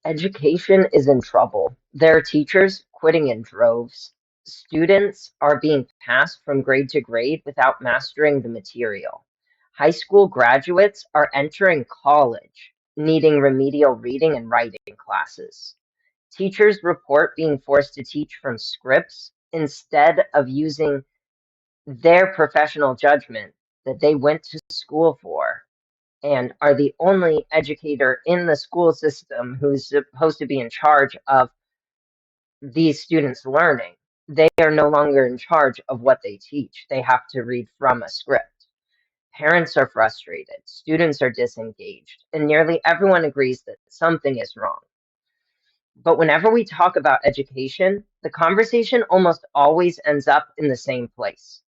Education is in trouble. There are teachers quitting in droves. Students are being passed from grade to grade without mastering the material. High school graduates are entering college, needing remedial reading and writing classes. Teachers report being forced to teach from scripts instead of using their professional judgment that they went to school for and are the only educator in the school system who's supposed to be in charge of these students learning. They are no longer in charge of what they teach. They have to read from a script. Parents are frustrated, students are disengaged, and nearly everyone agrees that something is wrong. But whenever we talk about education, the conversation almost always ends up in the same place.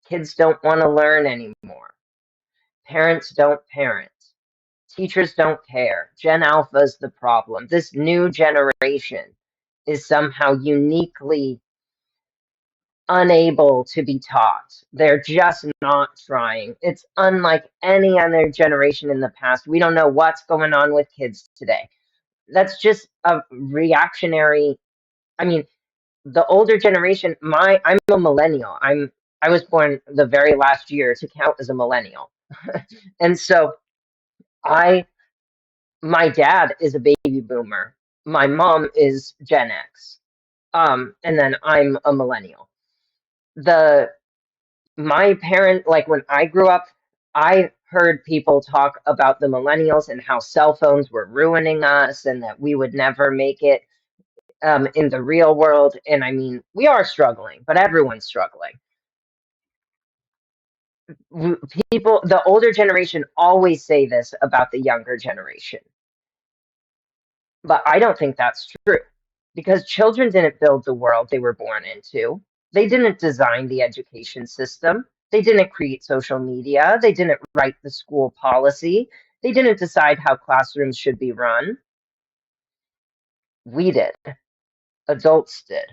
Kids don't want to learn anymore. Parents don't parent. Teachers don't care. Gen Alpha's the problem. This new generation is somehow uniquely unable to be taught. They're just not trying. It's unlike any other generation in the past. We don't know what's going on with kids today. That's just a reactionary. I mean, the older generation, I'm a millennial. I was born the very last year to count as a millennial. And so I my dad is a baby boomer. My mom is Gen X. And then I'm a millennial. The My parent, like when I grew up, I heard people talk about the millennials and how cell phones were ruining us and that we would never make it in the real world. And I mean, we are struggling, but everyone's struggling. People, the older generation always say this about the younger generation. But I don't think that's true because children didn't build the world they were born into. They didn't design the education system. They didn't create social media. They didn't write the school policy. They didn't decide how classrooms should be run. We did. Adults did.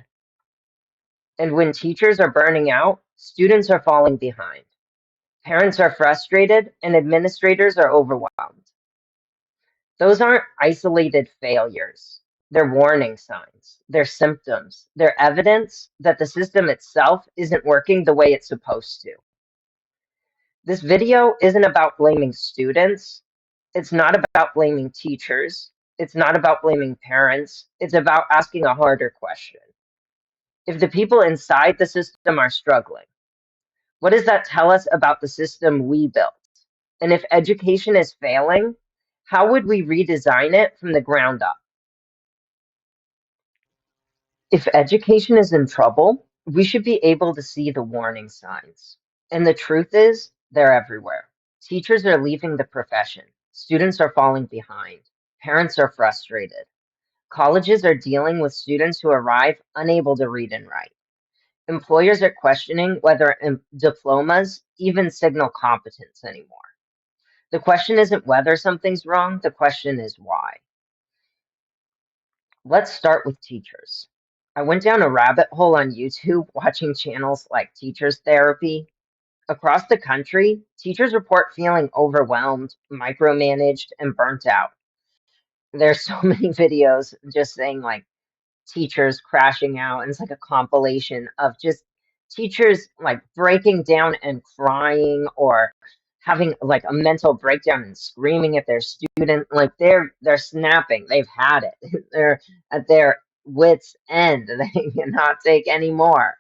And when teachers are burning out, students are falling behind. Parents are frustrated and administrators are overwhelmed. Those aren't isolated failures. They're warning signs. They're symptoms. They're evidence that the system itself isn't working the way it's supposed to. This video isn't about blaming students. It's not about blaming teachers. It's not about blaming parents. It's about asking a harder question. If the people inside the system are struggling, what does that tell us about the system we built? And if education is failing, how would we redesign it from the ground up? If education is in trouble, we should be able to see the warning signs. And the truth is, they're everywhere. Teachers are leaving the profession. Students are falling behind. Parents are frustrated. Colleges are dealing with students who arrive unable to read and write. Employers are questioning whether diplomas even signal competence anymore. The question isn't whether something's wrong, the question is why. Let's start with teachers. I went down a rabbit hole on YouTube watching channels like Teachers Therapy. Across the country, teachers report feeling overwhelmed, micromanaged, and burnt out. There's so many videos just saying like teachers crashing out, and it's like a compilation of just teachers like breaking down and crying or having like a mental breakdown and screaming at their student. Like they're snapping. They've had it. They're at their wits end. They cannot take any more.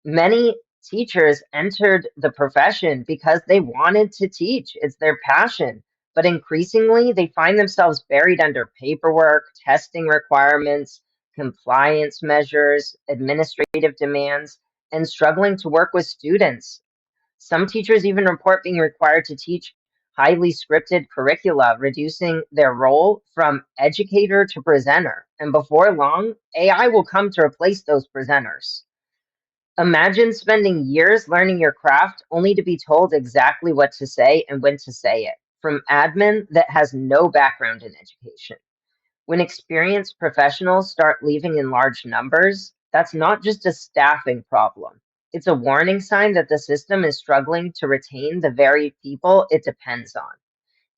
Many teachers entered the profession because they wanted to teach. It's their passion. But increasingly, they find themselves buried under paperwork, testing requirements, compliance measures, administrative demands, and struggling to work with students. Some teachers even report being required to teach highly scripted curricula, reducing their role from educator to presenter. And before long, AI will come to replace those presenters. Imagine spending years learning your craft only to be told exactly what to say and when to say it from admin that has no background in education. When experienced professionals start leaving in large numbers, that's not just a staffing problem. It's a warning sign that the system is struggling to retain the very people it depends on.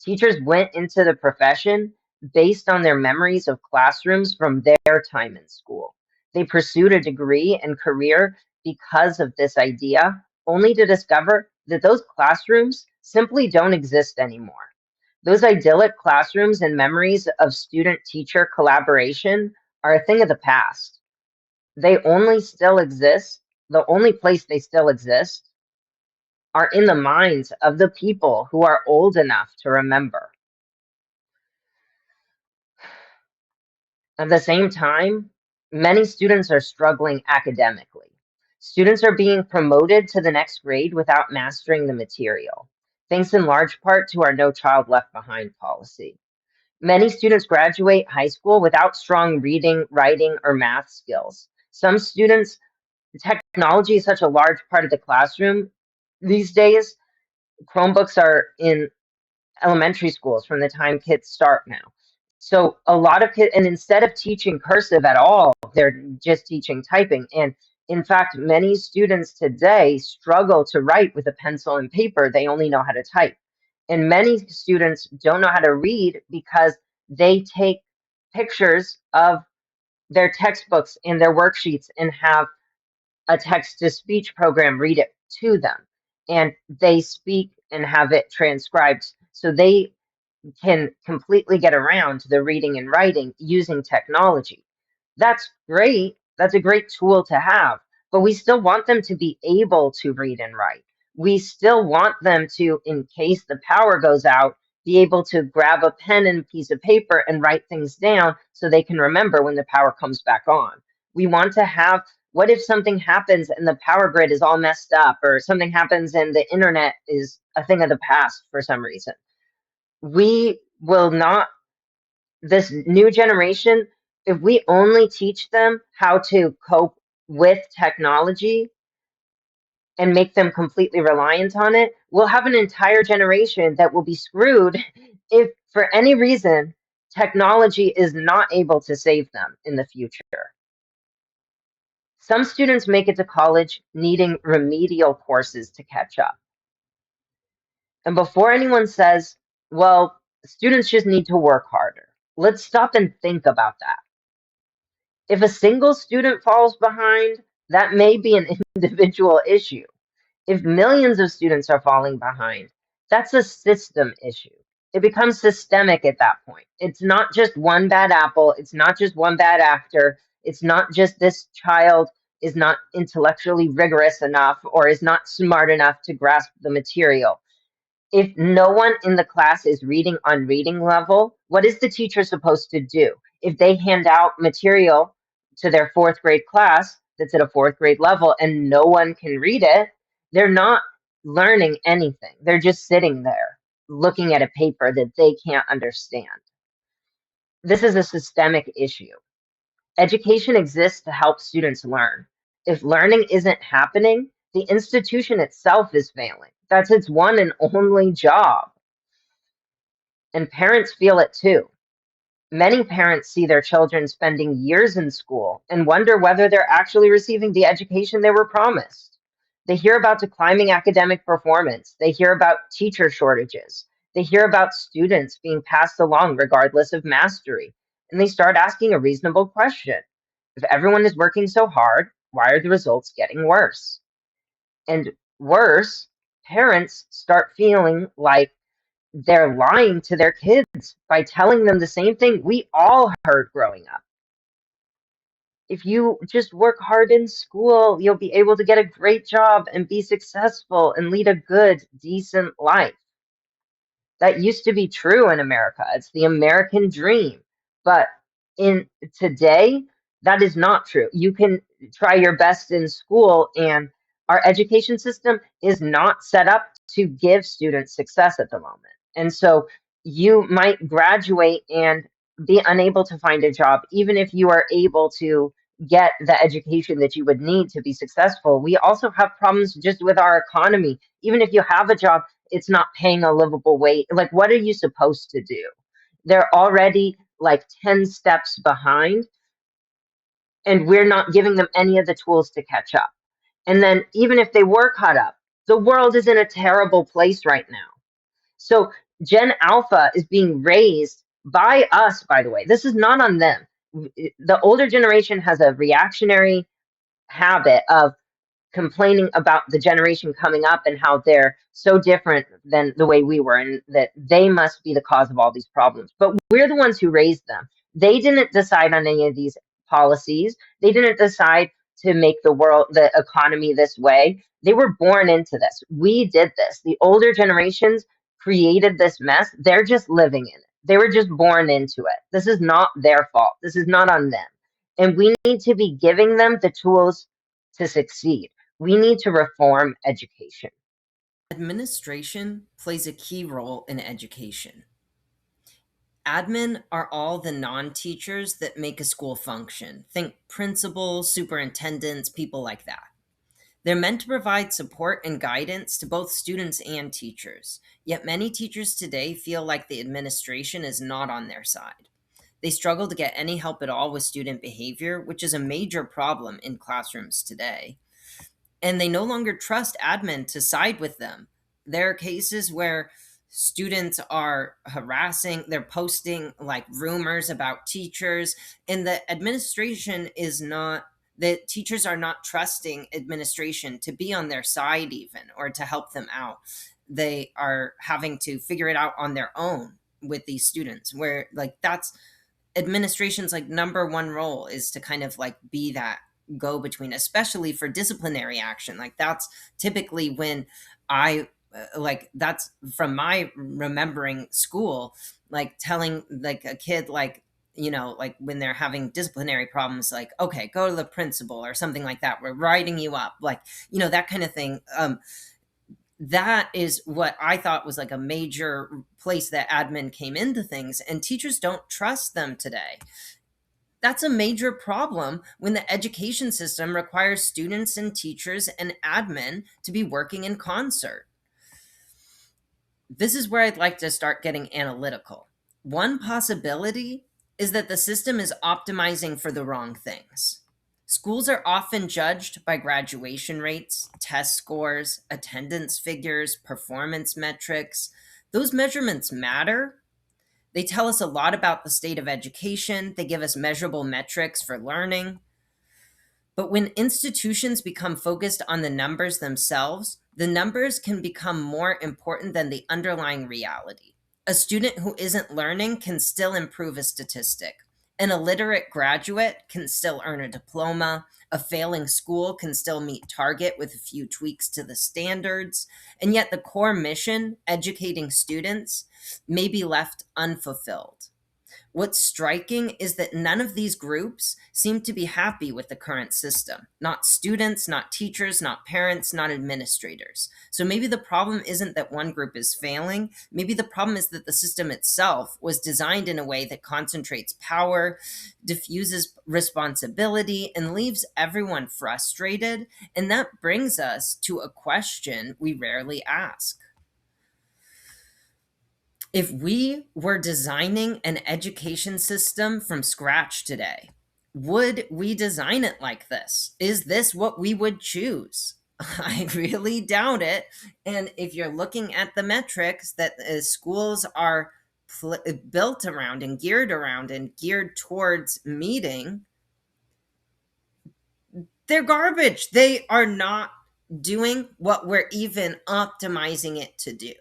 Teachers went into the profession based on their memories of classrooms from their time in school. They pursued a degree and career because of this idea, only to discover that those classrooms simply don't exist anymore. Those idyllic classrooms and memories of student teacher collaboration are a thing of the past. They only still exist, the only place they still exist are in the minds of the people who are old enough to remember. At the same time, many students are struggling academically. Students are being promoted to the next grade without mastering the material, thanks in large part to our No Child Left Behind policy. Many students graduate high school without strong reading, writing, or math skills. Some students, technology is such a large part of the classroom these days. Chromebooks are in elementary schools from the time kids start now. So a lot of kids, and instead of teaching cursive at all, they're just teaching typing. And in fact, many students today struggle to write with a pencil and paper. They only know how to type. And many students don't know how to read because they take pictures of their textbooks and their worksheets and have a text to speech program read it to them. And they speak and have it transcribed. So they can completely get around the reading and writing using technology. That's great. That's a great tool to have, but we still want them to be able to read and write. We still want them to, in case the power goes out, be able to grab a pen and a piece of paper and write things down so they can remember when the power comes back on. We want to have, what if something happens and the power grid is all messed up, or something happens and the internet is a thing of the past for some reason? We will not, this new generation, if we only teach them how to cope with technology and make them completely reliant on it, we'll have an entire generation that will be screwed if, for any reason, technology is not able to save them in the future. Some students make it to college needing remedial courses to catch up. And before anyone says, well, students just need to work harder, let's stop and think about that. If a single student falls behind, that may be an individual issue. If millions of students are falling behind, that's a system issue. It becomes systemic at that point. It's not just one bad apple, it's not just one bad actor, it's not just this child is not intellectually rigorous enough or is not smart enough to grasp the material. If no one in the class is reading on reading level, what is the teacher supposed to do? If they hand out material to their fourth grade class that's at a fourth grade level and no one can read it, they're not learning anything. They're just sitting there looking at a paper that they can't understand. This is a systemic issue. Education exists to help students learn. If learning isn't happening, the institution itself is failing. That's its one and only job. And parents feel it too. Many parents see their children spending years in school and wonder whether they're actually receiving the education they were promised. They hear about declining academic performance. They hear about teacher shortages. They hear about students being passed along regardless of mastery. And they start asking a reasonable question. If everyone is working so hard, why are the results getting worse? And worse, parents start feeling like they're lying to their kids by telling them the same thing we all heard growing up. If you just work hard in school, you'll be able to get a great job and be successful and lead a good, decent life. That used to be true in America. It's the American dream. But in today, that is not true. You can try your best in school, and our education system is not set up to give students success at the moment. And so you might graduate and be unable to find a job, even if you are able to get the education that you would need to be successful. We also have problems just with our economy. Even if you have a job, it's not paying a livable wage. Like, what are you supposed to do? They're already like 10 steps behind, and we're not giving them any of the tools to catch up. And then, even if they were caught up, the world is in a terrible place right now. So, Gen Alpha is being raised by us, by the way. This is not on them. The older generation has a reactionary habit of complaining about the generation coming up and how they're so different than the way we were and that they must be the cause of all these problems. But we're the ones who raised them. They didn't decide on any of these policies. They didn't decide to make the economy this way. They were born into this. We did this. The older generations created this mess. They're just living in it. They were just born into it. This is not their fault. This is not on them. And we need to be giving them the tools to succeed. We need to reform education. Administration plays a key role in education. Admin are all the non-teachers that make a school function. Think principals, superintendents, people like that. They're meant to provide support and guidance to both students and teachers. Yet many teachers today feel like the administration is not on their side. They struggle to get any help at all with student behavior, which is a major problem in classrooms today. And they no longer trust admin to side with them. There are cases where students are harassing, they're posting like rumors about teachers, and the administration is not, the teachers are not trusting administration to be on their side even or to help them out. They are having to figure it out on their own with these students, where like that's administration's like number one role, is to kind of like be that go between, especially for disciplinary action. Like that's typically when I like that's from my remembering school, like telling like a kid, like, you know, like when they're having disciplinary problems, like, okay, go to the principal or something like that, we're writing you up, like, you know, that kind of thing. That is what I thought was like a major place that admin came into things, and teachers don't trust them today. That's a major problem when the education system requires students and teachers and admin to be working in concert. This is where I'd like to start getting analytical. One possibility is that the system is optimizing for the wrong things. Schools are often judged by graduation rates, test scores, attendance figures, performance metrics. Those measurements matter. They tell us a lot about the state of education. They give us measurable metrics for learning. But when institutions become focused on the numbers themselves, the numbers can become more important than the underlying reality. A student who isn't learning can still improve a statistic. An illiterate graduate can still earn a diploma. A failing school can still meet target with a few tweaks to the standards. And yet the core mission, educating students, may be left unfulfilled. What's striking is that none of these groups seem to be happy with the current system. Not students, not teachers, not parents, not administrators. So maybe the problem isn't that one group is failing. Maybe the problem is that the system itself was designed in a way that concentrates power, diffuses responsibility, and leaves everyone frustrated. And that brings us to a question we rarely ask. If we were designing an education system from scratch today, would we design it like this? Is this what we would choose? I really doubt it. And if you're looking at the metrics that schools are built around and geared towards meeting, they're garbage. They are not doing what we're even optimizing it to do.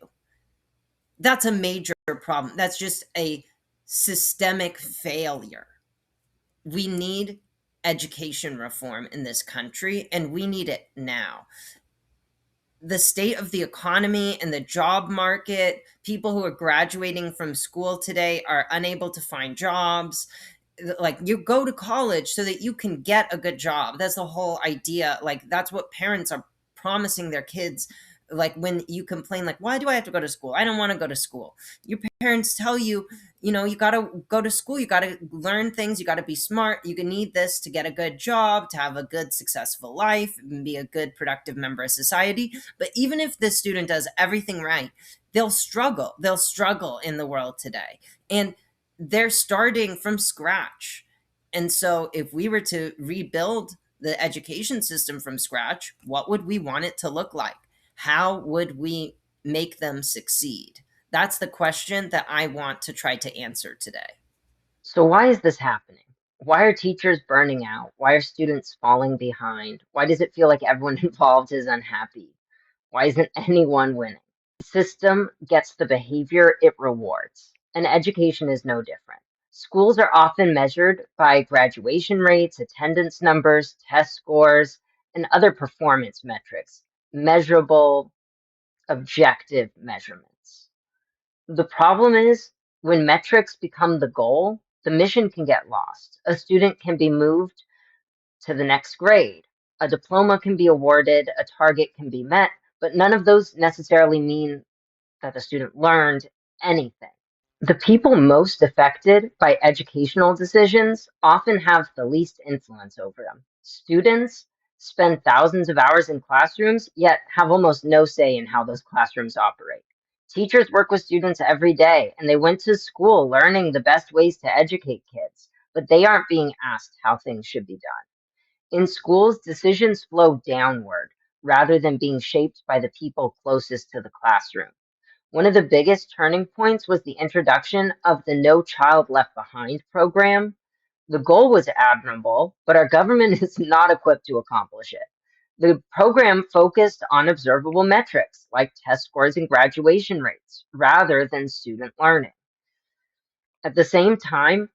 That's a major problem. That's just a systemic failure. We need education reform in this country, and we need it now. The state of the economy and the job market, people who are graduating from school today are unable to find jobs. Like, you go to college so that you can get a good job. That's the whole idea. Like, that's what parents are promising their kids. Like, when you complain, like, why do I have to go to school? I don't want to go to school. Your parents tell you, you know, you got to go to school, you got to learn things, you got to be smart, you can need this to get a good job, to have a good successful life, and be a good productive member of society. But even if the student does everything right, they'll struggle in the world today, and they're starting from scratch. And so if we were to rebuild the education system from scratch, what would we want it to look like? How would we make them succeed? That's the question that I want to try to answer today. So, why is this happening? Why are teachers burning out? Why are students falling behind? Why does it feel like everyone involved is unhappy? Why isn't anyone winning? The system gets the behavior it rewards, and education is no different. Schools are often measured by graduation rates, attendance numbers, test scores, and other performance metrics, measurable, objective measurements. The problem is when metrics become the goal, the mission can get lost. A student can be moved to the next grade. A diploma can be awarded, a target can be met, but none of those necessarily mean that the student learned anything. The people most affected by educational decisions often have the least influence over them. Students spend thousands of hours in classrooms, yet have almost no say in how those classrooms operate. Teachers work with students every day, and they went to school learning the best ways to educate kids, but they aren't being asked how things should be done. In schools, decisions flow downward rather than being shaped by the people closest to the classroom. One of the biggest turning points was the introduction of the No Child Left Behind program. The goal was admirable, but our government is not equipped to accomplish it. The program focused on observable metrics like test scores and graduation rates rather than student learning. At the same time,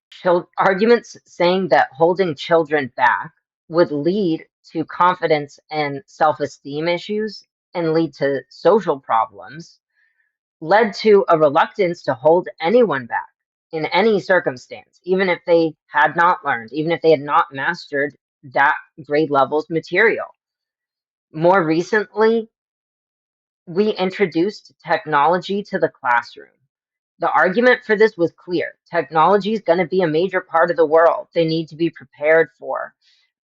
arguments saying that holding children back would lead to confidence and self esteem issues and lead to social problems led to a reluctance to hold anyone back in any circumstance, even if they had not learned, even if they had not mastered that grade level's material. More recently, we introduced technology to the classroom. The argument for this was clear. Technology is going to be a major part of the world. They need to be prepared for.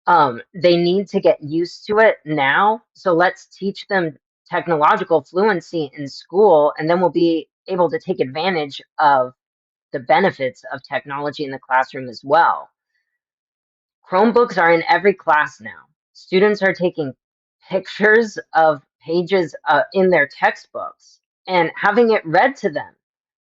They need to get used to it now. So let's teach them technological fluency in school, and then we'll be able to take advantage of the benefits of technology in the classroom as well. Chromebooks are in every class now. Students are taking pictures of pages in their textbooks and having it read to them,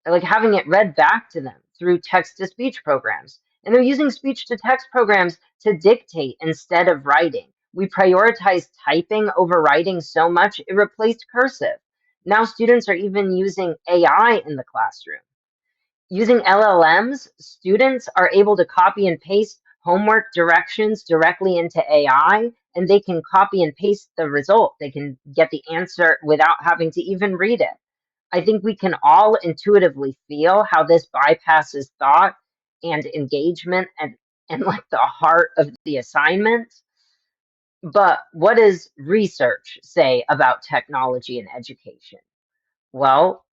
like having it read back to them through text to speech programs. And they're using speech to text programs to dictate instead of writing. We prioritize typing over writing so much it replaced cursive. Now students are even using AI in the classroom. Using LLMs, students are able to copy and paste homework directions directly into AI, and they can copy and paste the result. They can get the answer without having to even read it. I think we can all intuitively feel how this bypasses thought and engagement and like the heart of the assignment. But what does research say about technology and education? Well,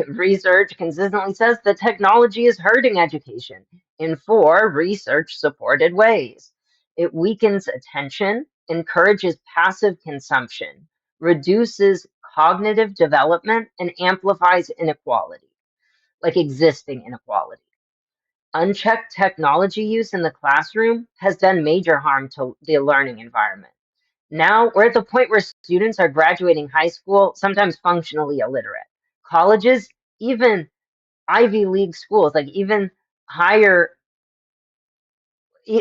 research consistently says that technology is hurting education in four research supported ways. It weakens attention, encourages passive consumption, reduces cognitive development, and amplifies inequality, like existing inequality. Unchecked technology use in the classroom has done major harm to the learning environment. Now we're at the point where students are graduating high school, sometimes functionally illiterate. Colleges, even Ivy League schools, like even higher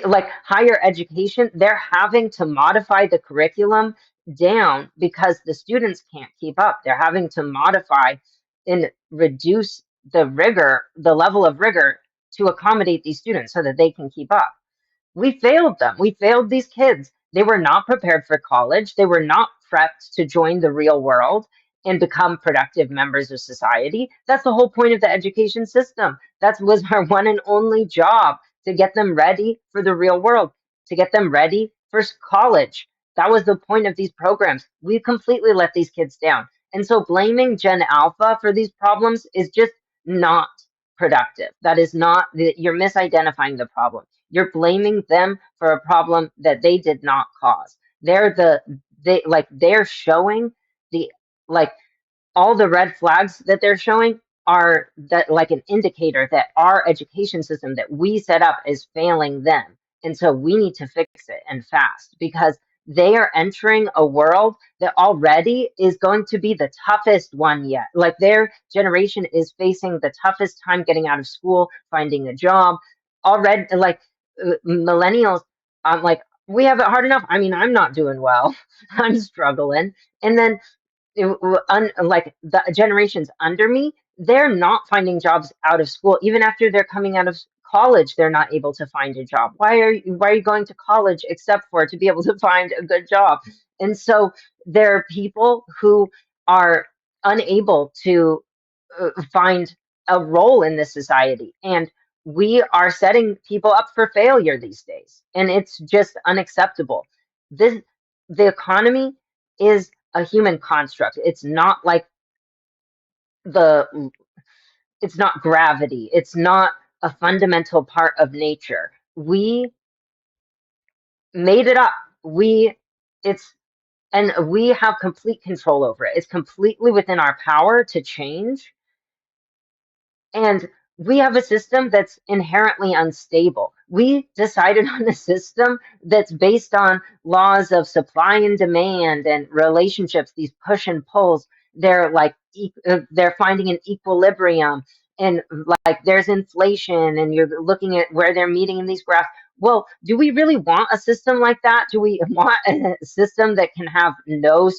like higher education, they're having to modify the curriculum down because the students can't keep up. They're having to modify and reduce the rigor, the level of rigor to accommodate these students so that they can keep up. We failed them. We failed these kids. They were not prepared for college. They were not prepped to join the real world and become productive members of society. That's the whole point of the education system. That was our one and only job, to get them ready for the real world, to get them ready for college. That was the point of these programs. We completely let these kids down. And so blaming Gen Alpha for these problems is just not productive. That is not, you're misidentifying the problem. You're blaming them for a problem that they did not cause. They're showing the, like, all the red flags that they're showing are that like an indicator that our education system that we set up is failing them. And so we need to fix it and fast, because they are entering a world that already is going to be the toughest one yet. Like their generation is facing the toughest time getting out of school, finding a job. Already, like millennials, I'm like, we have it hard enough. I mean, I'm not doing well. I'm struggling. And then like the generations under me, they're not finding jobs out of school. Even after they're coming out of college, they're not able to find a job. Why are you going to college except for to be able to find a good job? And so there are people who are unable to find a role in this society. And we are setting people up for failure these days. And it's just unacceptable. This the economy is a human construct. It's not like the it's not gravity. It's not a fundamental part of nature. We made it up. We it's and we have complete control over it. It's completely within our power to change. And we have a system that's inherently unstable. We decided on a system that's based on laws of supply and demand and relationships, these push and pulls. They're like, they're finding an equilibrium. And like there's inflation, and you're looking at where they're meeting in these graphs. Well, do we really want a system like that? Do we want a system that can have no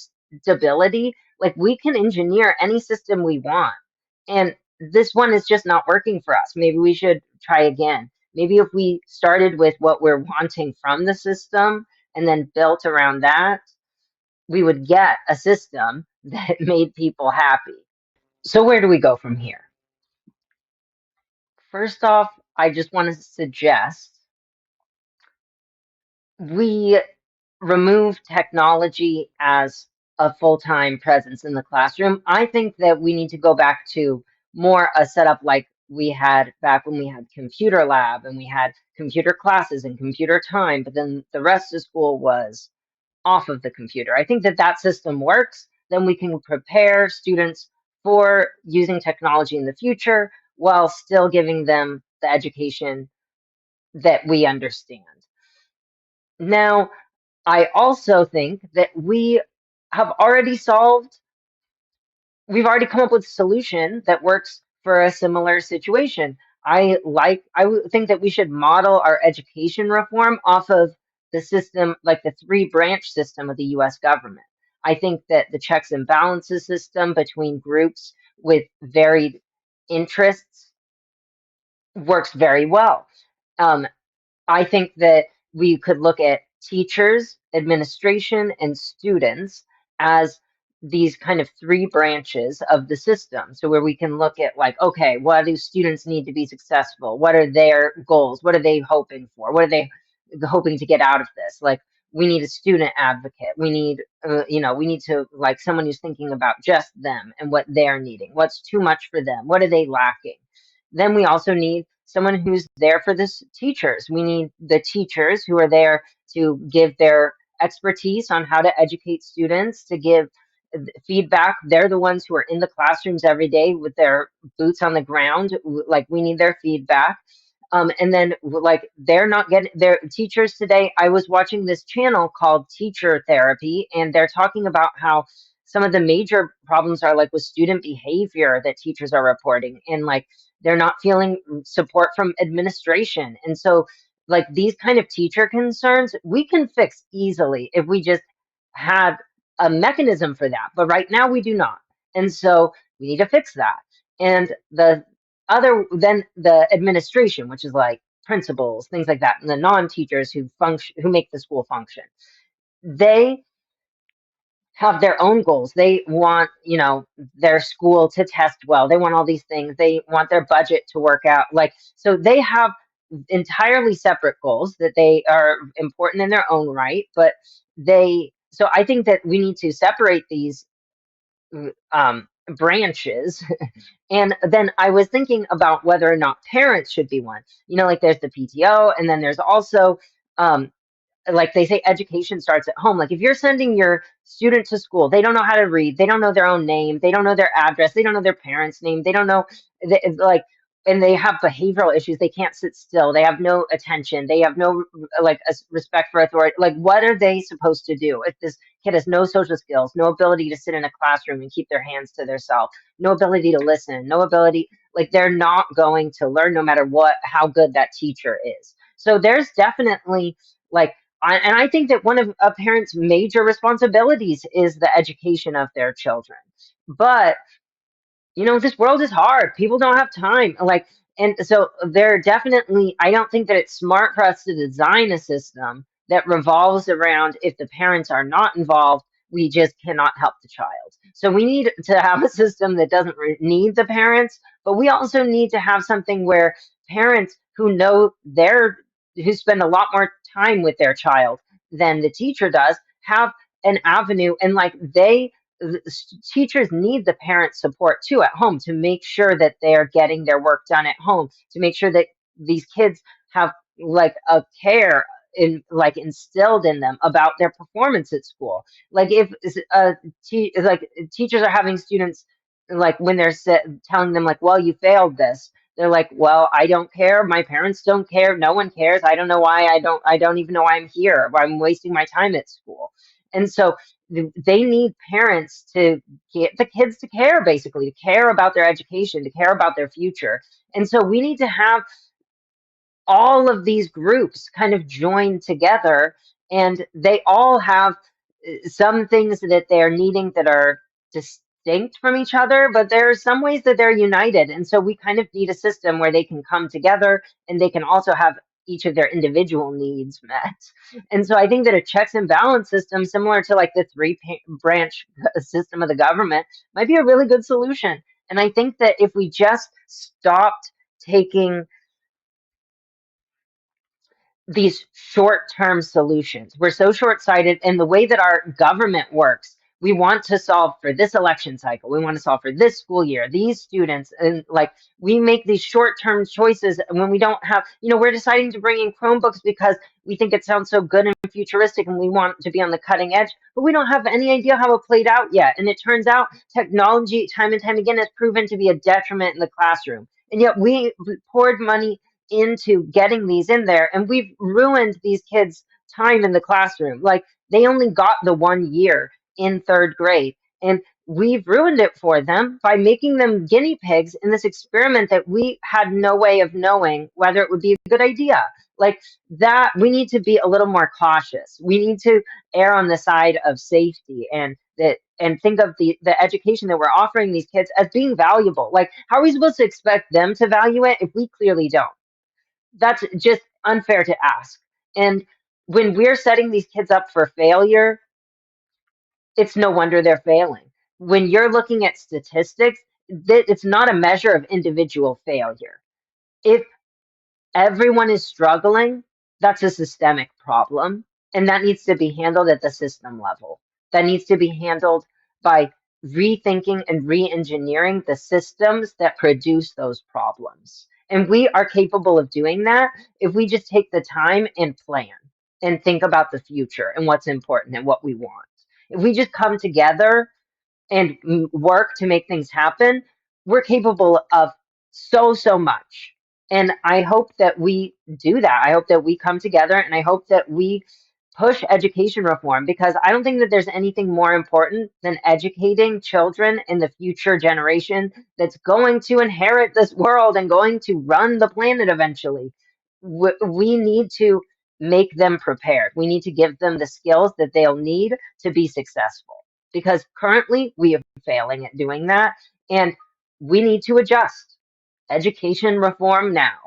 stability? Like we can engineer any system we want. And this one is just not working for us. Maybe we should try again. Maybe if we started with what we're wanting from the system and then built around that, we would get a system that made people happy. So, where do we go from here? First off, I just want to suggest we remove technology as a full-time presence in the classroom. I think that we need to go back to more a setup like we had back when we had computer lab and we had computer classes and computer time, but then the rest of school was off of the computer. I think that that system works. Then we can prepare students for using technology in the future while still giving them the education that we understand. Now, I also think that have already solved, we've already come up with a solution that works for a similar situation. I would think that we should model our education reform off of the system, like the three branch system of the US government. I think that the checks and balances system between groups with varied interests works very well. Um, I think that we could look at teachers, administration, and students as these kind of three branches of the system. So where we can look at like, okay, what do students need to be successful? What are their goals? What are they hoping for? What are they hoping to get out of this? Like we need a student advocate. We need, we need to like someone who's thinking about just them and what they're needing. What's too much for them? What are they lacking? Then we also need someone who's there for the teachers. We need the teachers who are there to give their expertise on how to educate students, to give feedback. They're the ones who are in the classrooms every day with their boots on the ground. Like we need their feedback. And then like they're not getting their teachers today. I was watching this channel called Teacher Therapy, and they're talking about how some of the major problems are like with student behavior that teachers are reporting, and like they're not feeling support from administration. And so like these kind of teacher concerns we can fix easily if we just had a mechanism for that. But right now we do not. And so we need to fix that. And then the administration, which is like principals, things like that, and the non-teachers who make the school function, they have their own goals. They want, their school to test well. They want all these things. They want their budget to work out. Like, so they have entirely separate goals that they are important in their own right. But so I think that we need to separate these branches. And then I was thinking about whether or not parents should be one. Like there's the PTO, and then there's also, um, like they say education starts at home. Like if you're sending your student to school, they don't know how to read, they don't know their own name, they don't know their address, they don't know their parents name, they don't know like and they have behavioral issues. They can't sit still. They have no attention. They have no respect for authority. Like, what are they supposed to do if this kid has no social skills, no ability to sit in a classroom and keep their hands to themselves, no ability to listen, no ability, like they're not going to learn no matter what, how good that teacher is. So there's definitely like, and I think that one of a parent's major responsibilities is the education of their children. But this world is hard. People don't have time. Like, and so there definitely, I don't think that it's smart for us to design a system that revolves around if the parents are not involved, we just cannot help the child. So we need to have a system that doesn't need the parents, but we also need to have something where parents who know who spend a lot more time with their child than the teacher does have an avenue, and like teachers need the parent support too at home to make sure that they're getting their work done at home, to make sure that these kids have like a care instilled in them about their performance at school. Like if like teachers are having students, like when they're telling them like, well, you failed this, they're like, well, I don't care, my parents don't care, no one cares, I don't know why, I don't even know why I'm here, why I'm wasting my time at school. And so they need parents to get the kids to care, basically, to care about their education, to care about their future. And so we need to have all of these groups kind of join together, and they all have some things that they're needing that are distinct from each other, but there are some ways that they're united. And so we kind of need a system where they can come together and they can also have each of their individual needs met. And so I think that a checks and balance system similar to like the branch system of the government might be a really good solution. And I think that if we just stopped taking these short-term solutions. We're so short-sighted, and the way that our government works, we want to solve for this election cycle. We want to solve for this school year, these students, and like we make these short-term choices when we don't have, we're deciding to bring in Chromebooks because we think it sounds so good and futuristic and we want to be on the cutting edge, but we don't have any idea how it played out yet. And it turns out technology time and time again has proven to be a detriment in the classroom. And yet we poured money into getting these in there, and we've ruined these kids time in the classroom. Like they only got the 1 year in third grade, and we've ruined it for them by making them guinea pigs in this experiment that we had no way of knowing whether it would be a good idea. Like that, we need to be a little more cautious. We need to err on the side of safety, and think of the education that we're offering these kids as being valuable. Like, how are we supposed to expect them to value it if we clearly don't? That's just unfair to ask. And when we're setting these kids up for failure, it's no wonder they're failing. When you're looking at statistics, it's not a measure of individual failure. If everyone is struggling, that's a systemic problem. And that needs to be handled at the system level. That needs to be handled by rethinking and re engineering the systems that produce those problems. And we are capable of doing that if we just take the time and plan and think about the future and what's important and what we want. If we just come together and work to make things happen, we're capable of so much. And I hope that we do that. I hope that we come together, and I hope that we push education reform, because I don't think that there's anything more important than educating children in the future generation that's going to inherit this world and going to run the planet eventually. We need to make them prepared. We need to give them the skills that they'll need to be successful, because currently we are failing at doing that, and we need to adjust. Education reform now.